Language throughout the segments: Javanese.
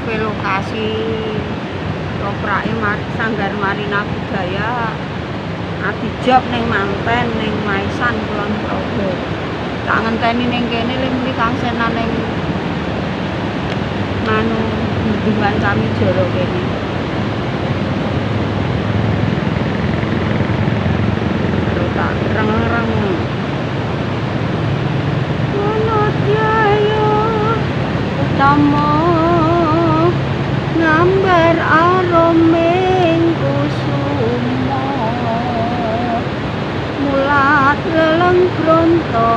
survei lokasi Loprake Sanggar Marina Budaya Adijob ning Manten ning Maisan Kulon Progo. Tak ngenteni ning kene muni Kang Senan ning manu hubungan kami joro kene. Terus tak reng-reng. Ono jaya utama ngambar aroming kusuma mulat leleng bronto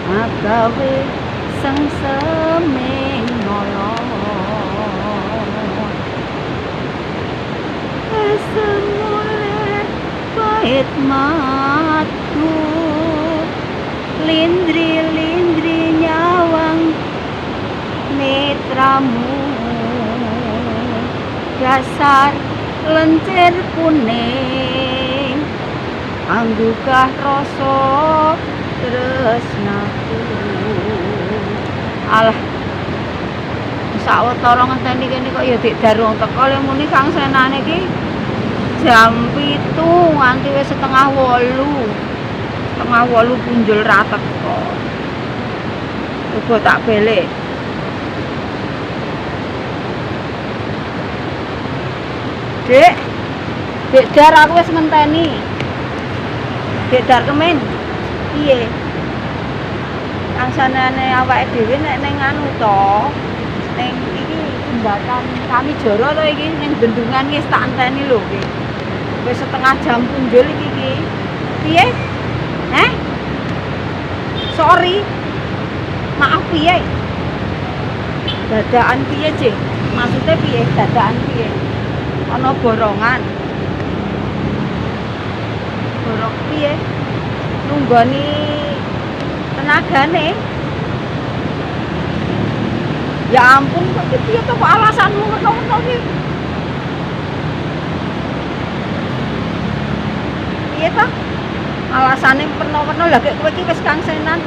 agawe sengseming nolot semule pahit matu lindri-lindri nyawang netramu dasar lencir kuning anggugah rasa tresnaku. Alah sawetara ngenteni kene kok ya dik darung teko le muni Kang Senan iki jam 7 nganti wis setengah 8. Setengah 8 punjul ra teko. Coba tak belik. Dek, Dek Dar aku wis ngenteni. Dek Dar kemen. Piye? Kang Senane awake dhewe nek ning anu to, ning iki jembatan Kami Joro to iki ning bendungan wis tak enteni lho iki. Wis setengah jam punjul iki. Piye? Heh? Sorry. Maaf piye? Dadakan piye, Cik? Maksudnya piye? Dadakan piye? Ana borongan. Borok piye? Nunggoni tenagane. Ya ampun, kok piye to kok alasanmu ngono-ngono iki? Piye to? Alasane peno-peno lha kek kowe iki wis Kang Senan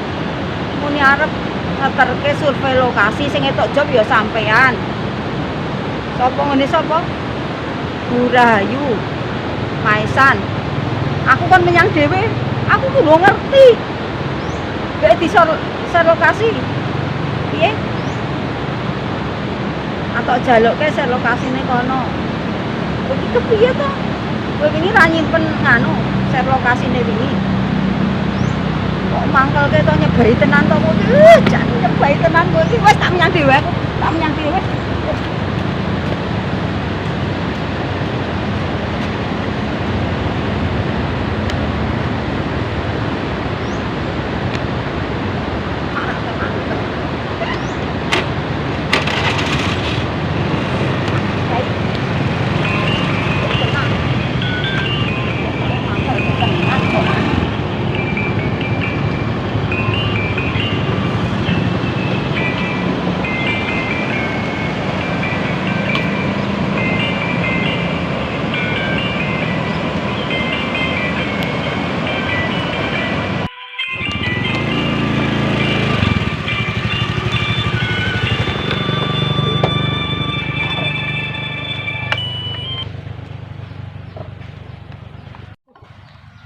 muni arep ngeterke survei lokasi sing etok job ya sampean. Sopo ngene sapa? Bu Rahayu Maisan. Aku kan menyang dhewe, aku kudu ngerti. Gek di lokasi. Piye? Atau jaluke ser lokasine kono. Kok iki kepiye to? Kowe wingi ra nyimpen nganu, ser lokasine wingi. Kok mangkelke to nyebai tenan to kowe iki? Jan nyebai tenan kowe iki wis tak menyang dhewe aku. Tak menyang dhewe.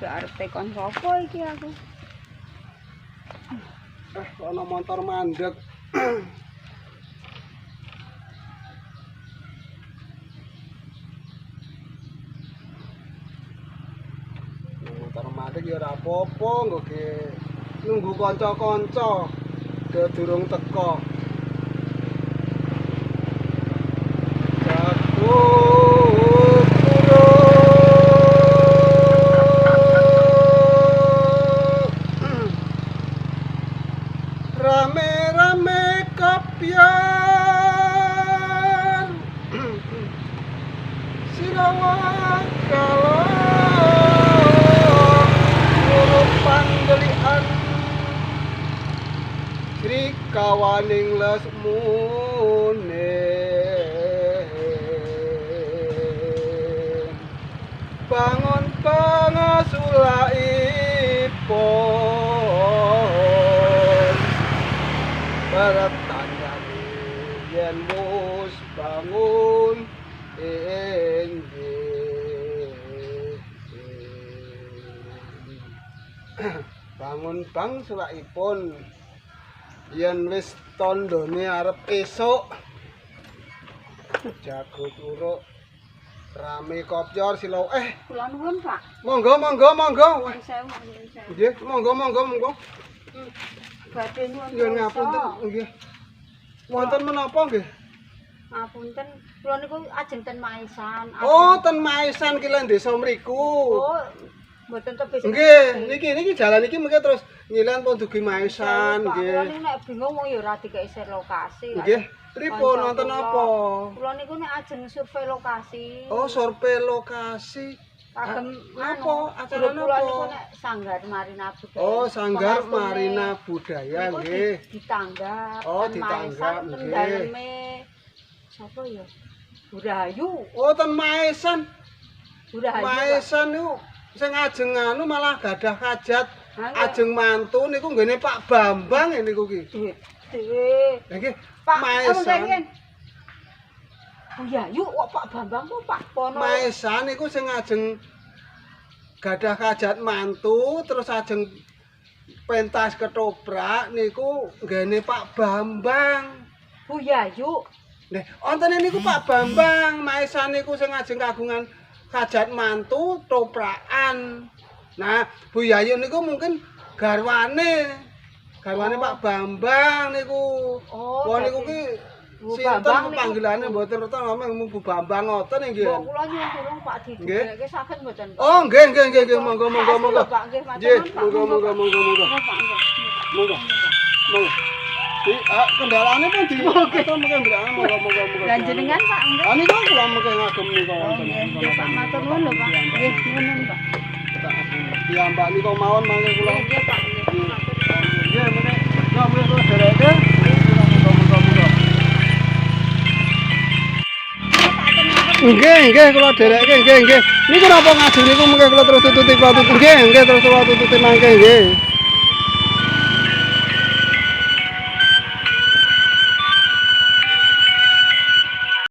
Arep tekon sapa iki aku? Ana motor mandek. Motor mandek ya ora apa-apa, nggo nunggu kanca-kanca durung teko. Rame-rame kapyan sirawa kalau urut panggelian Srikawaning lesmune bangun pangasulaipun barat tandani yen wis bangun inggih bangun bang suwakipun yen wis tandane arep esuk jago turuk rame kopyor silo Kula nuwun, Pak. monggo. Nuwun sewu. Nggih, monggo. Badhe nuwun. Ya ngapunten nggih. Wonten menapa nggih? Ngapunten, kula niku ajeng ten Maesan. Oh, ten Maesan ki lan desa mriku. Oh, mboten tebih. Nggih, niki jalan iki mengke terus ngilen pun dugi Maesan Kula nggih. niku nek bingung wong ya ora dikek lokasi. Nggih, pripun wonten apa? Kula niku nek ajeng survei lokasi. Oh, survei lokasi. Kagem Apa? Acara kula niku napa? nek Sanggar Marina Budaya. Oh, Sanggar Pemastune Marina Budaya niku nggih. Ditanggap. Oh, ten ditanggap, Maesan, ten nggih. daleme sapa ya? Burayu. Oh, ten Maesan. Burayu. Pak. Maesan niku sing ajeng anu malah gadah hajat Nggih. ajeng mantu niku nggene Pak Bambang niku ki. Dewe. Nggih, Pak Maesan. Burayu kok Pak Bambang kok Pak Pono. Maesan niku sing ajeng gadah hajat mantu terus ajeng pentas ketoprak niku nggene Pak Bambang. Burayu. Nggih, wonten niku Pak Bambang, Maesan niku sing ajeng kagungan hajat mantu toprakan. Nah, Bu Yayu niku mungkin garwane Pak Bambang niku. Oh, Wah niku ki Bu sinten Bambang niku- panggilane mboten reta ngomong Bu Bambang ngoten nggih. Mbok kula nyuwun tulung Pak Nggih. didhekake saged mboten? Oh, nggih, monggo. Makasih lho, Pak, nggih, Nggih, matur nuwun, Pak. monggo. Pak, nggih. Monggo. Kendaraane pun di atau mungkin kendaraan monggo. Lan jenengan Pak, nggih. Ani kok kula mengke ngagem nika Oh, wonten. nggih, Pak, matur nuwun lho, Pak. Nggih, nuwun, Pak. Piyambak nika mawon mangke kula. Nggih, Pak, nggih. Matur nuwun. Nggih, mene. Lah mene kula dereke. Monggo. Nggih, kula dereke nggih. Niku napa ngajeng niku mengke kula terus tututi. Nggih, terus kula tututi mangke nggih.